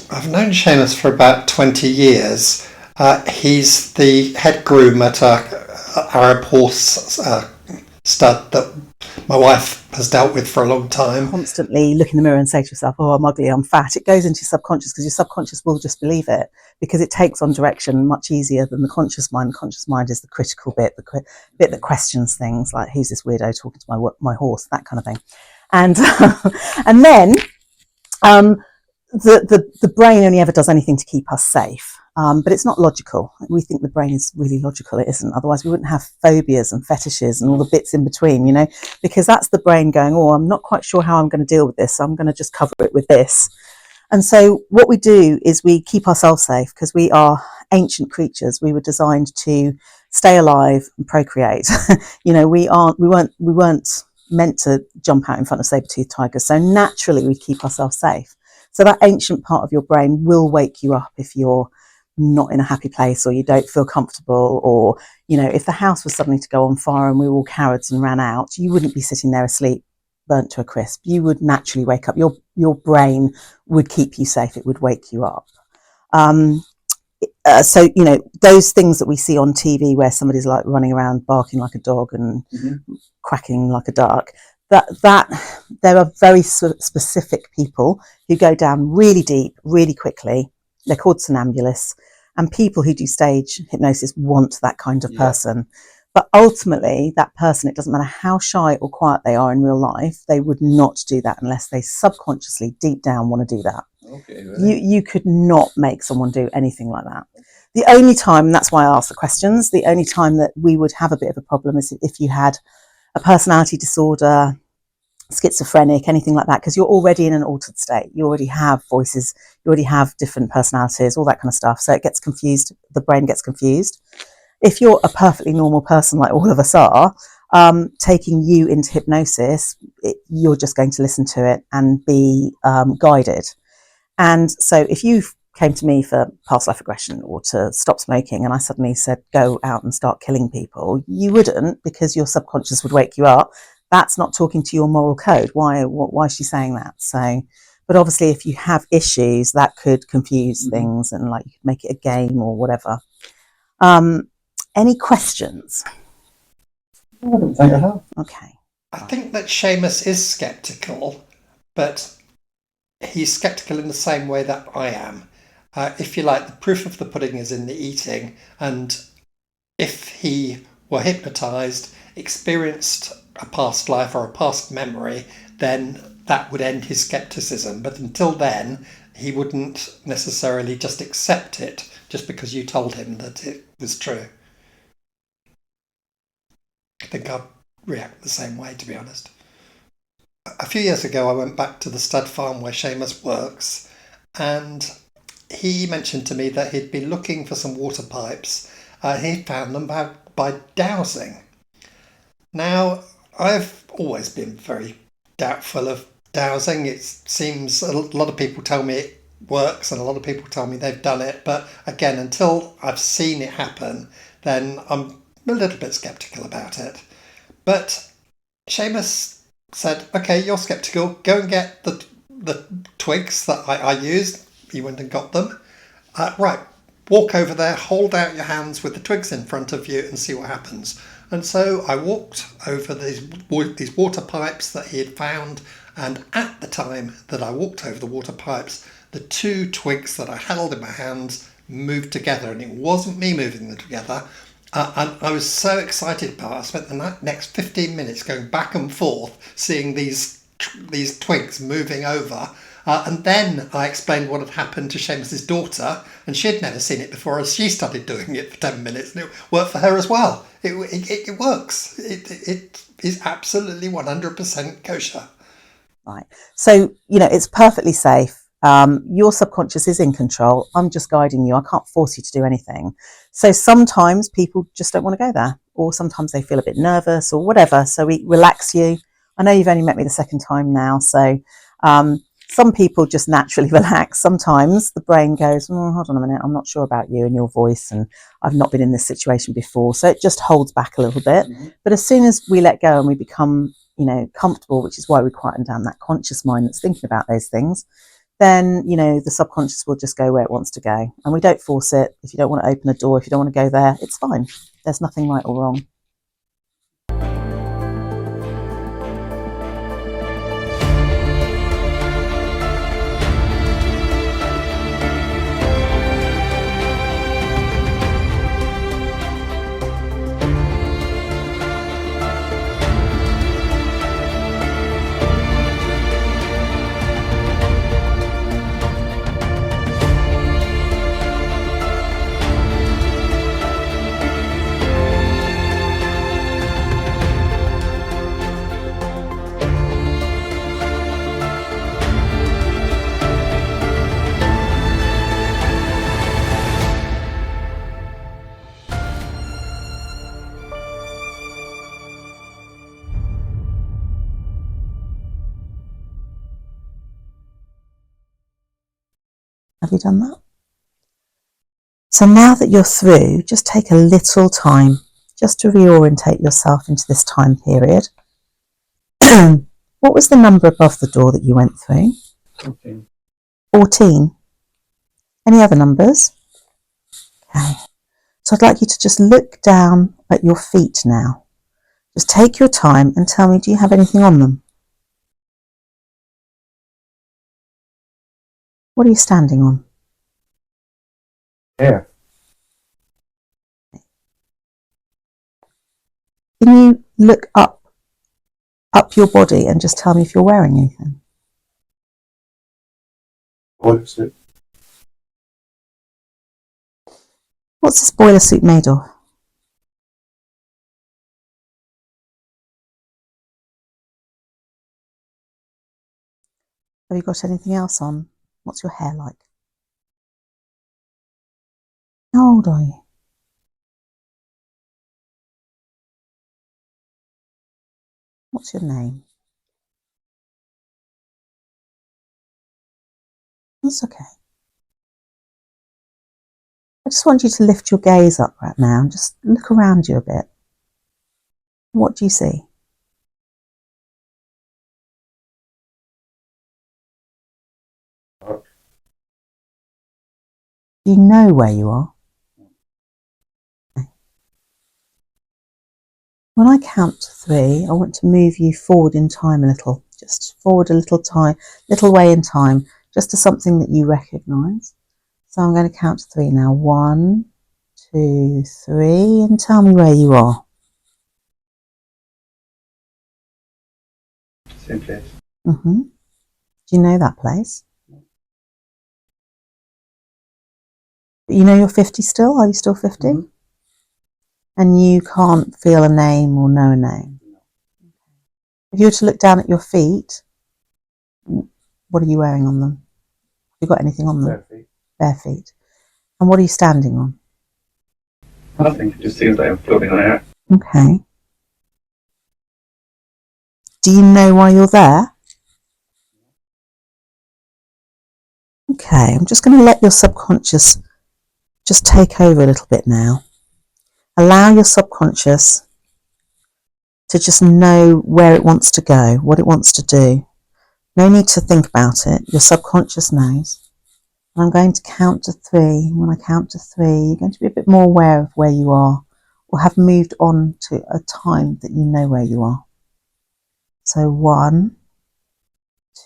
I've known Seamus for about 20 years. He's the head groom at a Arab horse stud that my wife has dealt with for a long time. Constantly look in the mirror and say to yourself, oh, I'm ugly, I'm fat. It goes into your subconscious because your subconscious will just believe it, because it takes on direction much easier than the conscious mind. The conscious mind is the critical bit, the bit that questions things like, who's this weirdo talking to my horse, that kind of thing. And and then the brain only ever does anything to keep us safe. But it's not logical. We think the brain is really logical. It isn't. Otherwise, we wouldn't have phobias and fetishes and all the bits in between, because that's the brain going, oh, I'm not quite sure how I'm going to deal with this, so I'm going to just cover it with this. And so what we do is we keep ourselves safe, because we are ancient creatures. We were designed to stay alive and procreate. We weren't meant to jump out in front of saber-toothed tigers. So naturally, we keep ourselves safe. So that ancient part of your brain will wake you up if you're not in a happy place, or you don't feel comfortable, or if the house was suddenly to go on fire and we were all cowards and ran out, you wouldn't be sitting there asleep burnt to a crisp. You would naturally wake up. Your brain would keep you safe. It would wake you up. So those things that we see on TV where somebody's like running around barking like a dog and quacking like a duck, that there are very specific people who go down really deep really quickly. They're called somnambulists, and people who do stage hypnosis want that kind of person. But ultimately, that person, it doesn't matter how shy or quiet they are in real life, they would not do that unless they subconsciously, deep down, want to do that. Okay, really? You could not make someone do anything like that. The only time, and that's why I asked the questions, the only time that we would have a bit of a problem is if you had a personality disorder, schizophrenic, anything like that, because you're already in an altered state. You already have voices, you already have different personalities, all that kind of stuff. So it gets confused, the brain gets confused. If you're a perfectly normal person like all of us are, taking you into hypnosis, you're just going to listen to it and be guided. And so if you came to me for past life regression or to stop smoking, and I suddenly said, go out and start killing people, you wouldn't, because your subconscious would wake you up. That's not talking to your moral code. Why is she saying that? So, but obviously if you have issues, that could confuse things, and like you could make it a game or whatever. Any questions? I don't think I have. Okay. I think that Seamus is sceptical, but he's sceptical in the same way that I am. If you like, the proof of the pudding is in the eating, and if he were hypnotised, experienced a past life or a past memory, then that would end his scepticism. But until then, he wouldn't necessarily just accept it just because you told him that it was true. I think I'd react the same way, to be honest. A few years ago, I went back to the stud farm where Seamus works, and he mentioned to me that he'd been looking for some water pipes. He found them by dowsing. Now, I've always been very doubtful of dowsing. It seems a lot of people tell me it works, and a lot of people tell me they've done it. But again, until I've seen it happen, then I'm a little bit sceptical about it. But Seamus said, okay, you're sceptical, go and get the twigs that I used. He went and got them. Right, walk over there, hold out your hands with the twigs in front of you and see what happens. And so I walked over these water pipes that he had found, and at the time that I walked over the water pipes, the two twigs that I held in my hands moved together, and it wasn't me moving them together. And I was so excited about it. I spent the next 15 minutes going back and forth, seeing these twigs moving over. And then I explained what had happened to Seamus's daughter, and she'd never seen it before, as she started doing it for 10 minutes, and it worked for her as well. It works. It is absolutely 100% kosher. Right. So, it's perfectly safe. Your subconscious is in control. I'm just guiding you. I can't force you to do anything. So sometimes people just don't want to go there, or sometimes they feel a bit nervous or whatever. So we relax you. I know you've only met me the second time now. So some people just naturally relax. Sometimes the brain goes, hold on a minute, I'm not sure about you and your voice, and I've not been in this situation before. So it just holds back a little bit. But as soon as we let go and we become, comfortable, which is why we quieten down that conscious mind that's thinking about those things, then, you know, the subconscious will just go where it wants to go. And we don't force it. If you don't want to open a door, if you don't want to go there, it's fine. There's nothing right or wrong. Have you done that? So now that you're through, just take a little time just to reorientate yourself into this time period. What was the number above the door that you went through? 14. 14. Any other numbers? Okay. So I'd like you to just look down at your feet now. Just take your time and tell me, do you have anything on them? What are you standing on? Hair. Can you look up your body and just tell me if you're wearing anything? Boiler suit. What's this boiler suit made of? Have you got anything else on? What's your hair like? How old are you? What's your name? That's okay. I just want you to lift your gaze up right now and just look around you a bit. What do you see? Dark. Do you know where you are? Okay. When I count to 3, I want to move you forward in time a little. Just forward a little way in time, just to something that you recognise. So I'm going to count to 3 now. 1, 2, 3, and tell me where you are. Same place. Do you know that place? You know you're 50 still? Are you still 50? Mm-hmm. And you can't feel a name or know a name? No. If you were to look down at your feet, what are you wearing on them? Have you got anything on them? Bare feet. Bare feet. And what are you standing on? Nothing. It just seems like I'm floating on air. Okay. Do you know why you're there? Okay, I'm just going to let your subconscious just take over a little bit now. Allow your subconscious to just know where it wants to go, what it wants to do. No need to think about it. Your subconscious knows. And I'm going to count to 3. When I count to 3, you're going to be a bit more aware of where you are, or have moved on to a time that you know where you are. So 1,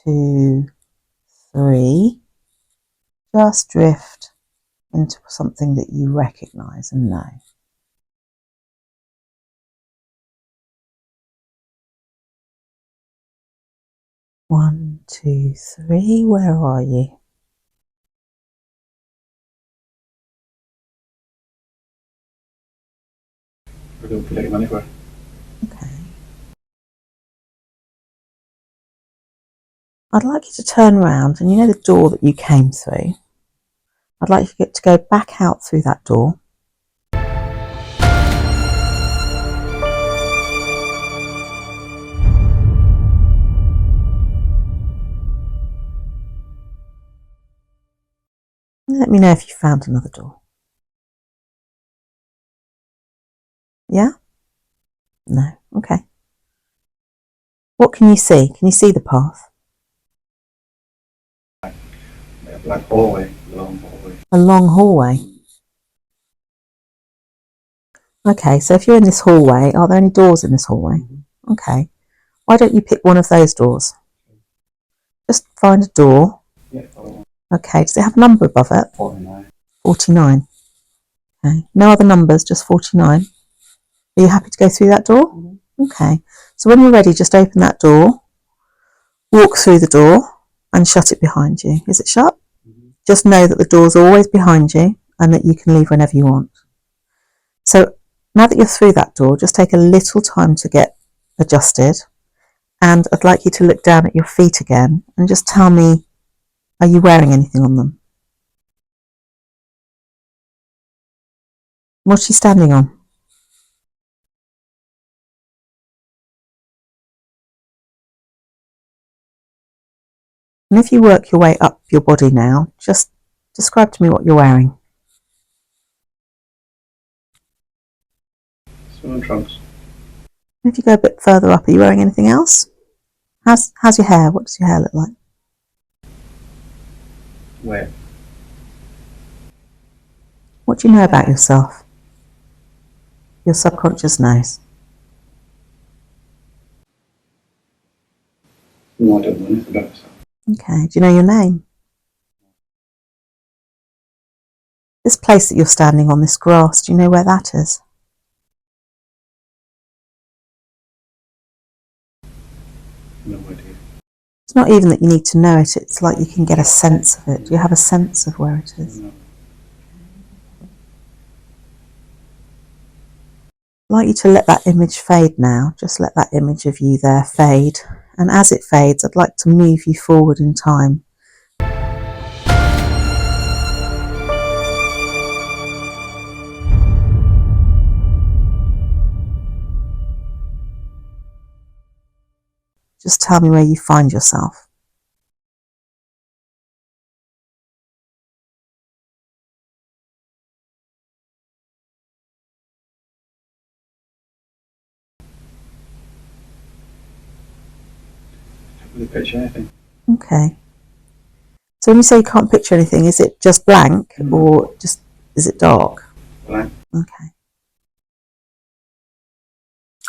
2, 3. Just drift into something that you recognise and know. One, 2, 3. Where are you? I don't feel like I'm anywhere. Okay. I'd like you to turn around, and you know the door that you came through? I'd like you to go back out through that door. Let me know if you found another door. Yeah? No? Okay. What can you see? Can you see the path? Like hallway, long hallway. A long hallway. Okay, so if you're in this hallway, are there any doors in this hallway? Okay. Why don't you pick one of those doors? Just find a door. Yeah, Okay, does it have a number above it? 49. 49. Okay. No other numbers, just 49. Are you happy to go through that door? Okay. So when you're ready, just open that door, walk through the door, and shut it behind you. Is it shut? Just know that the door's always behind you and that you can leave whenever you want. So now that you're through that door, just take a little time to get adjusted. And I'd like you to look down at your feet again and just tell me, are you wearing anything on them? What's she standing on? And if you work your way up your body now, just describe to me what you're wearing. Swimming trunks. And if you go a bit further up, are you wearing anything else? How's your hair? What does your hair look like? Wet. What do you know about yourself? Your subconscious knows. No, I don't know anything about myself. Okay, do you know your name? This place that you're standing on, this grass, do you know where that is? No idea. It's not even that you need to know it, it's like you can get a sense of it. Do you have a sense of where it is? No. I'd like you to let that image fade now. Just let that image of you there fade. And as it fades, I'd like to move you forward in time. Just tell me where you find yourself. Can't really picture anything. Okay. So when you say you can't picture anything, is it just blank or just is it dark? Blank. Okay.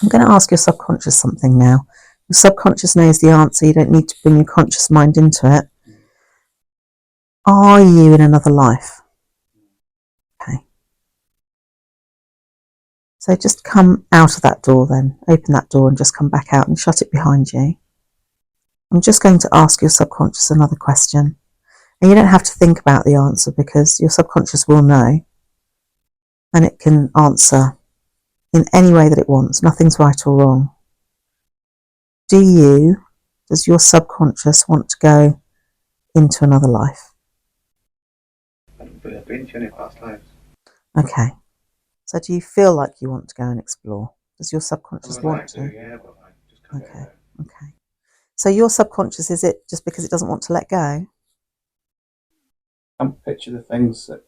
I'm going to ask your subconscious something now. Your subconscious knows the answer. You don't need to bring your conscious mind into it. Are you in another life? Okay. So just come out of that door then. Open that door and just come back out and shut it behind you. I'm just going to ask your subconscious another question. And you don't have to think about the answer because your subconscious will know. And it can answer in any way that it wants. Nothing's right or wrong. Does your subconscious want to go into another life? I don't think I've been to any past lives. Okay. So do you feel like you want to go and explore? Does your subconscious I would want like to? yeah, but I just can't Okay. get there. Okay. So your subconscious, is it just because it doesn't want to let go? I can picture the things that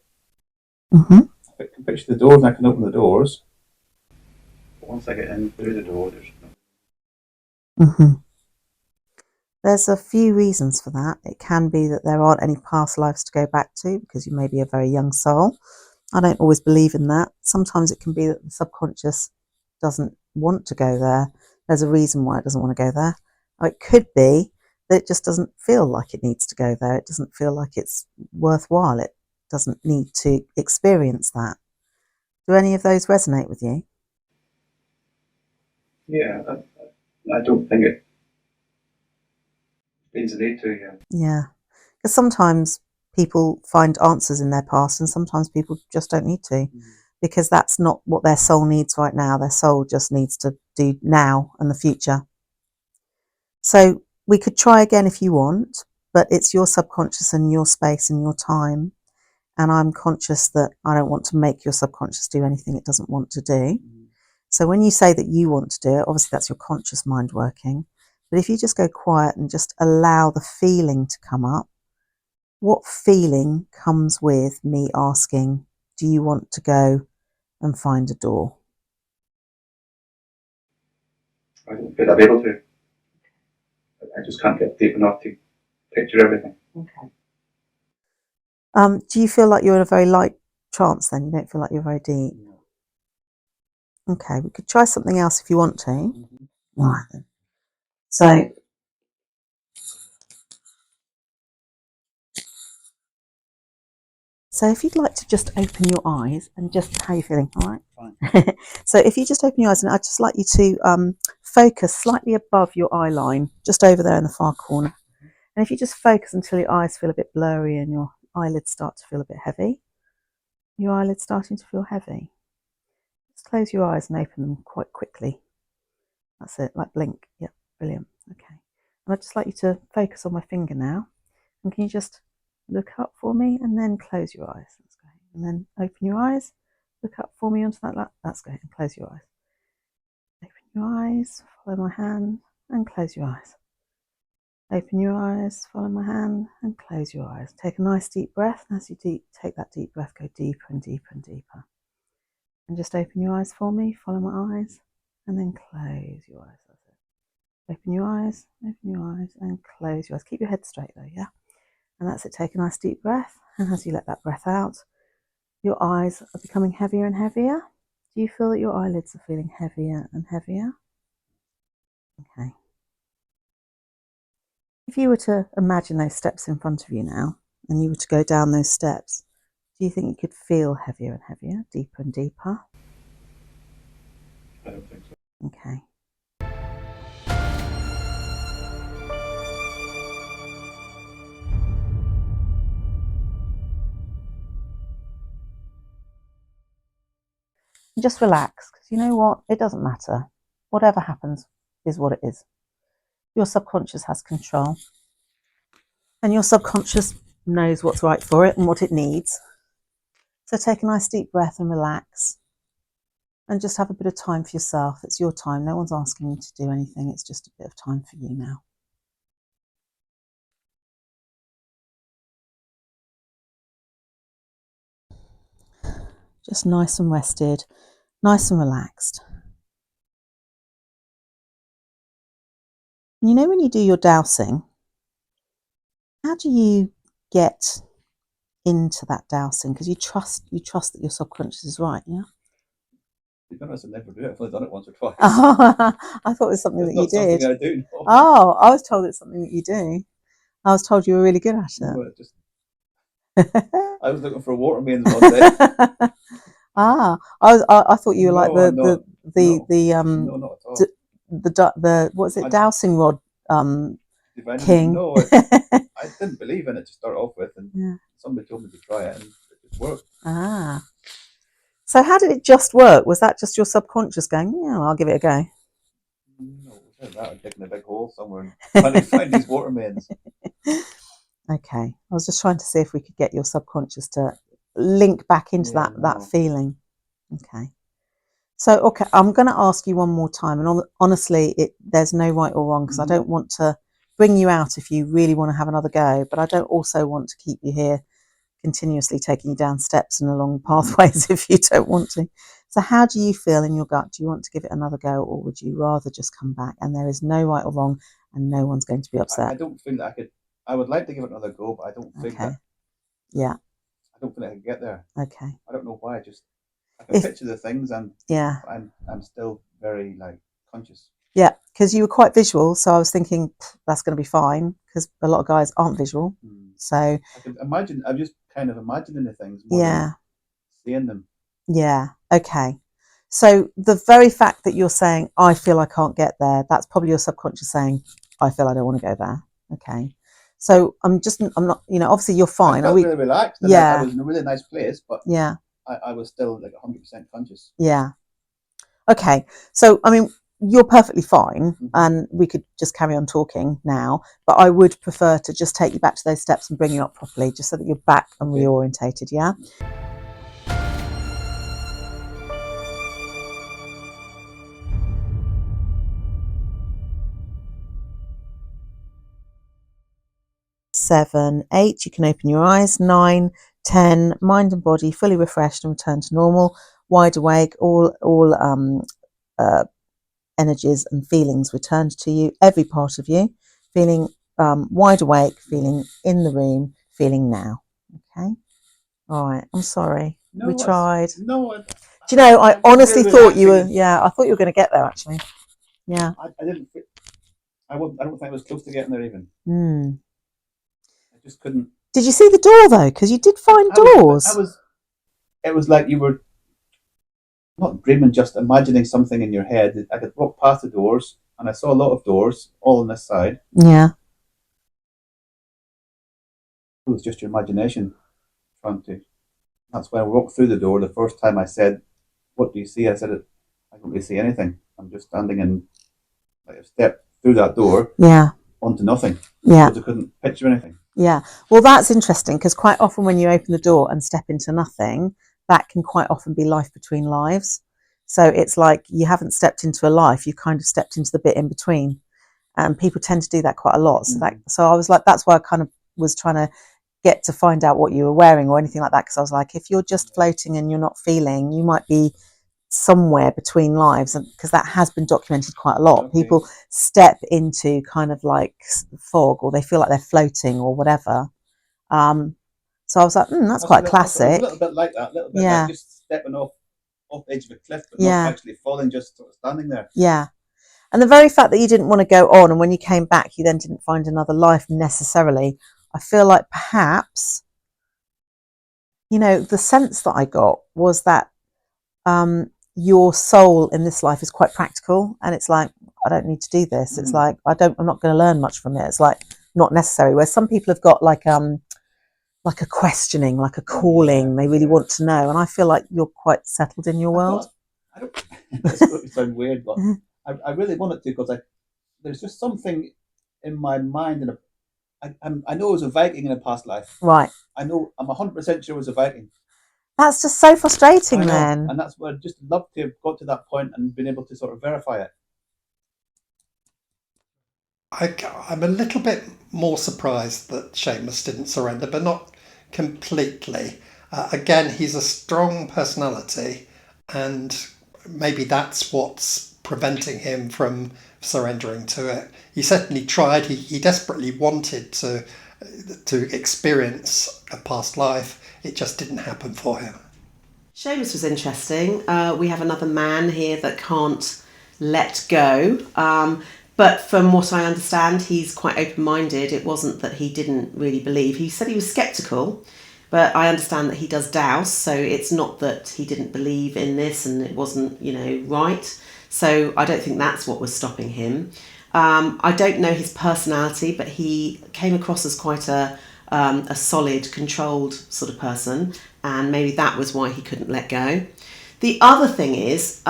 Mm-hmm. I can picture the doors and I can open the doors. But once I get in through the door, there's no. Mm-hmm. There's a few reasons for that. It can be that there aren't any past lives to go back to because you may be a very young soul. I don't always believe in that. Sometimes it can be that the subconscious doesn't want to go there. There's a reason why it doesn't want to go there. Or it could be that it just doesn't feel like it needs to go there. It doesn't feel like it's worthwhile. It doesn't need to experience that. Do any of those resonate with you? Yeah, I don't think it means a need to, yeah. Yeah. Because sometimes people find answers in their past and sometimes people just don't need to because that's not what their soul needs right now. Their soul just needs to do now and the future. So we could try again if you want, but it's your subconscious and your space and your time. And I'm conscious that I don't want to make your subconscious do anything it doesn't want to do. So when you say that you want to do it, obviously that's your conscious mind working. But if you just go quiet and just allow the feeling to come up, what feeling comes with me asking, do you want to go and find a door? I don't think I'll be able to. I just can't get deep enough to picture everything. Okay. Do you feel like you're in a very light trance then? You don't feel like you're very deep? No. Okay, we could try something else if you want to. Mm-hmm. All right then. So if you'd like to just open your eyes and just, how are you feeling? All right. Fine. So if you just open your eyes, and I'd just like you to focus slightly above your eye line, just over there in the far corner. And if you just focus until your eyes feel a bit blurry and your eyelids start to feel a bit heavy. Your eyelids starting to feel heavy. Just close your eyes and open them quite quickly. That's it, like blink. Yep, brilliant. Okay. And I'd just like you to focus on my finger now. And can you just look up for me and then close your eyes? That's great. And then open your eyes, look up for me onto that. That's great. And close your eyes. Open your eyes, follow my hand and close your eyes. Open your eyes, follow my hand and close your eyes. Take a nice deep breath. And as you take that deep breath, go deeper and deeper and deeper. And just open your eyes for me, follow my eyes and then close your eyes. That's it. Open your eyes and close your eyes. Keep your head straight though, yeah? And that's it. Take a nice deep breath. And as you let that breath out, your eyes are becoming heavier and heavier. Do you feel that your eyelids are feeling heavier and heavier? Okay. If you were to imagine those steps in front of you now, and you were to go down those steps, do you think you could feel heavier and heavier, deeper and deeper? I don't think so. Okay. Just relax, because you know what? It doesn't matter. Whatever happens is what it is. Your subconscious has control. And your subconscious knows what's right for it and what it needs. So take a nice deep breath and relax. And just have a bit of time for yourself. It's your time. No one's asking you to do anything. It's just a bit of time for you now. Just nice and rested, nice and relaxed. And you know when you do your dowsing, how do you get into that dowsing? Because you trust that your subconscious is right, yeah? To be honest, I never do it. I've only done it once or twice. I thought it was something It's that you not something did. I do. No. Oh, I was told it's something that you do. I was told you were really good at it. No, it just, I was looking for water mains one day. I thought you were like No, the no, not at all. the what is it, dowsing rod king. No, I didn't believe in it to start off with, and Yeah. somebody told me to try it, and it just worked. So how did it just work? Was that just your subconscious going, yeah, I'll give it a go? No, it was that. I'm digging a big hole somewhere and trying to find these water mains. Okay, I was just trying to see if we could get your subconscious to link back into that feeling. Okay. So, okay, I'm going to ask you one more time, and honestly, there's no right or wrong, because I don't want to bring you out if you really want to have another go, but I don't also want to keep you here continuously taking you down steps and along pathways if you don't want to. So how do you feel in your gut? Do you want to give it another go, or would you rather just come back? And there is no right or wrong, and no one's going to be upset. I don't feel that I could. I would like to give it another go, but I don't think that. Yeah. I don't think I could get there. Okay. I don't know why. I can picture the things, and yeah, I'm still very conscious. Yeah, because you were quite visual, so I was thinking that's going to be fine, because a lot of guys aren't visual. So I can imagine. I'm just kind of imagining the things more than seeing them. Yeah. Okay. So the very fact that you're saying, I feel I can't get there, that's probably your subconscious saying, I feel I don't want to go there. Okay. So I'm not, obviously you're fine. I felt really relaxed. And I was in a really nice place, but I was still 100% conscious. Yeah. Okay. So, I mean, you're perfectly fine, and we could just carry on talking now, but I would prefer to just take you back to those steps and bring you up properly, just so that you're back and reorientated. Yeah. Seven, 8, you can open your eyes. 9, 10, mind and body fully refreshed and return to normal, wide awake, all energies and feelings returned to you, every part of you, feeling wide awake, feeling in the room, feeling now. Okay. All right, I'm sorry. No, We tried. No. Do you know, I honestly really thought you were, relaxing. I thought you were going to get there, actually. Yeah. I didn't. I don't think I was close to getting there even. Mm. I just couldn't. Did you see the door, though? Because you did find doors. It was like you were not dreaming, just imagining something in your head. I could walk past the doors, and I saw a lot of doors, all on this side. Yeah. It was just your imagination trying to. That's when I walked through the door. The first time I said, "What do you see?" I said, "I don't really see anything. I'm just standing in." Like, I stepped through that door. Yeah. Onto nothing. Yeah. Because I couldn't picture anything. Yeah. Well, that's interesting because quite often when you open the door and step into nothing, that can quite often be life between lives. So it's like you haven't stepped into a life, you kind of stepped into the bit in between. And people tend to do that quite a lot. So I was like, that's why I kind of was trying to get to find out what you were wearing or anything like that. Because I was like, if you're just floating and you're not feeling, you might be somewhere between lives, and because that has been documented quite a lot. Okay. People step into kind of like fog, or they feel like they're floating or whatever. So I was like, that's quite classic. A little bit like that, like just stepping off the edge of a cliff, but not actually falling, just sort of standing there. Yeah. And the very fact that you didn't want to go on, and when you came back, you then didn't find another life necessarily. I feel like perhaps, the sense that I got was that your soul in this life is quite practical, and it's like, I don't need to do this. It's like, I'm not going to learn much from it. It's like not necessary. Where some people have got like a questioning, like a calling. They really want to know, and I feel like you're quite settled in your world. I don't. It's going to sound weird, but I really wanted to, because there's just something in my mind, and I know I was a Viking in a past life. Right. I know I'm 100% sure I was a Viking. That's just so frustrating, then. And that's where I'd just love to have got to that point and been able to sort of verify it. I'm a little bit more surprised that Seamus didn't surrender, but not completely. Again, he's a strong personality, and maybe that's what's preventing him from surrendering to it. He certainly tried. He desperately wanted to experience a past life. It just didn't happen for him. Seamus was interesting. We have another man here that can't let go. But from what I understand, he's quite open-minded. It wasn't that he didn't really believe. He said he was sceptical, but I understand that he does douse. So it's not that he didn't believe in this and it wasn't, right. So I don't think that's what was stopping him. I don't know his personality, but he came across as quite a solid, controlled sort of person, and maybe that was why he couldn't let go. The other thing is,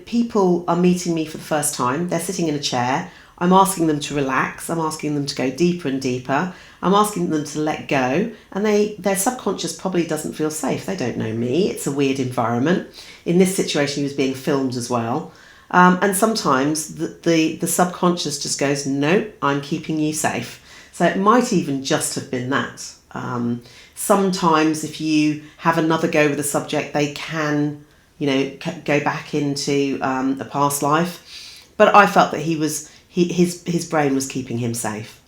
people are meeting me for the first time. They're sitting in a chair. I'm asking them to relax. I'm asking them to go deeper and deeper. I'm asking them to let go. And their subconscious probably doesn't feel safe. They don't know me. It's a weird environment. In this situation, he was being filmed as well. And sometimes the subconscious just goes, no, I'm keeping you safe. So it might even just have been that. Sometimes if you have another go with a subject, they can, go back into a past life. But I felt that his brain was keeping him safe.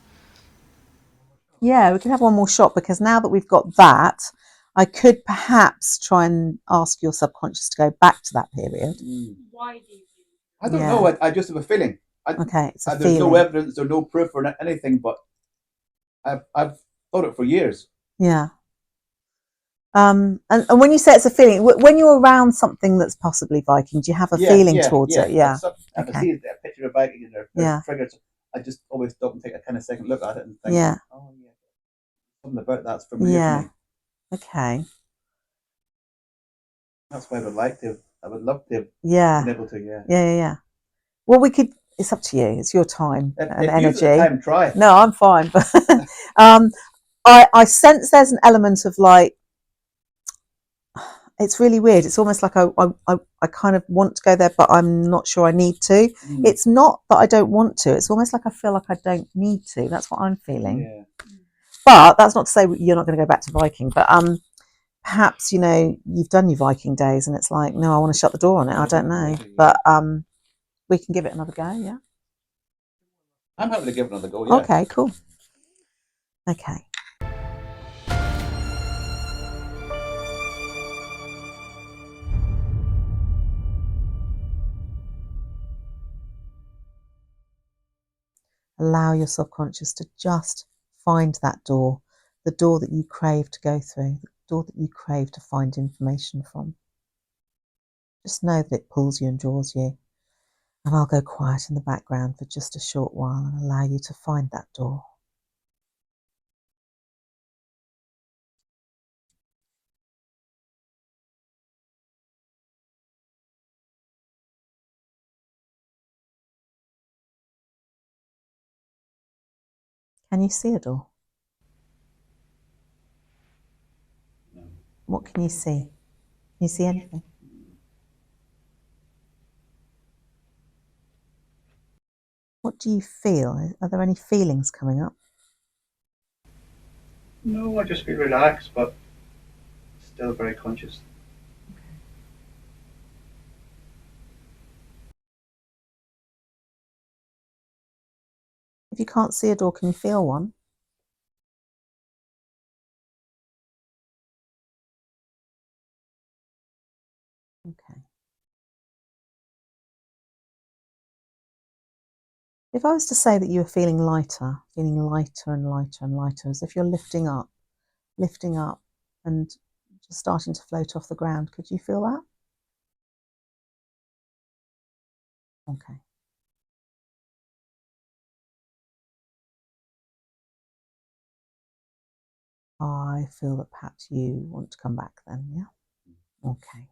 Yeah, we can have one more shot, because now that we've got that, I could perhaps try and ask your subconscious to go back to that period. Why do you? I don't know. I just have a feeling. It's a there's feeling. No evidence or no proof or anything, but I've thought it for years. Yeah. And when you say it's a feeling, when you're around something that's possibly Viking, do you have a feeling towards it? Yeah. I see a picture of Viking and they're triggered. I just always stop and take a kind of second look at it and think, oh yeah, something about that's familiar to me. Okay. That's why I would love to have been able to, Yeah. Well, we could, it's up to you. It's your time and energy. Time, try. No, I'm fine. But I sense there's an element of like, it's really weird. It's almost like I kind of want to go there, but I'm not sure I need to. It's not that I don't want to. It's almost like I feel like I don't need to. That's what I'm feeling. Yeah. But that's not to say you're not going to go back to Viking. But perhaps, you've done your Viking days and it's like, no, I want to shut the door on it. I don't know. But we can give it another go, yeah? I'm happy to give it another go, yeah. Okay, cool. Okay. Allow your subconscious to just find that door, the door that you crave to go through, the door that you crave to find information from. Just know that it pulls you and draws you. And I'll go quiet in the background for just a short while and allow you to find that door. Can you see a door? No. What can you see? Can you see anything? What do you feel? Are there any feelings coming up? No, I just feel relaxed, but still very conscious. If you can't see a door, can you feel one? Okay. If I was to say that you were feeling lighter and lighter and lighter, as if you're lifting up, and just starting to float off the ground, could you feel that? Okay. I feel that perhaps you want to come back then, yeah? Okay.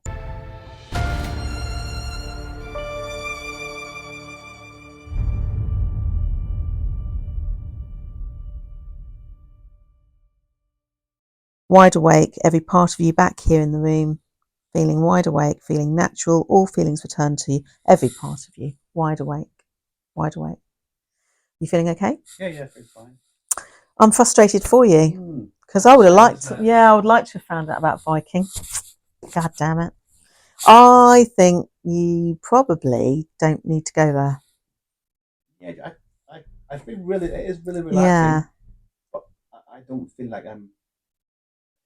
Wide awake, every part of you back here in the room, feeling wide awake, feeling natural, all feelings return to you, every part of you, wide awake, wide awake. You feeling okay? Yeah, I feel fine. I'm frustrated for you because I would have liked to, I would like to have found out about Viking. God damn it. I think you probably don't need to go there. Yeah, I feel really, it is really relaxing. Yeah. But I don't feel like I'm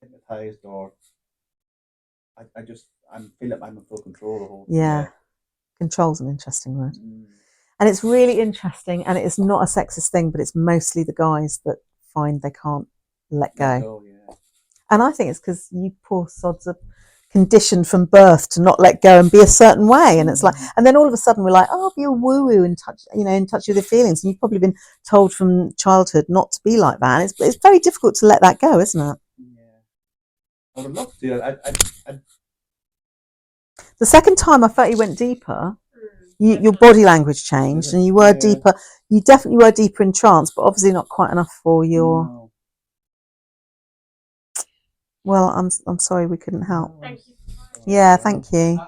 hypnotized or I feel like I'm in full control of the whole thing. Yeah. Control's an interesting word. Mm. And it's really interesting, and it's not a sexist thing, but it's mostly the guys that find they can't let go. Yeah. And I think it's because you poor sods are conditioned from birth to not let go and be a certain way. And it's like, and then all of a sudden we're like, oh, be a woo-woo and touch, in touch with your feelings. And you've probably been told from childhood not to be like that. And it's very difficult to let that go, isn't it? Yeah. I would love to. The second time I felt you went deeper, your body language changed and you were deeper. You definitely were deeper in trance, but obviously not quite enough for your... No. Well, I'm sorry we couldn't help. Thank you. Yeah, thank you.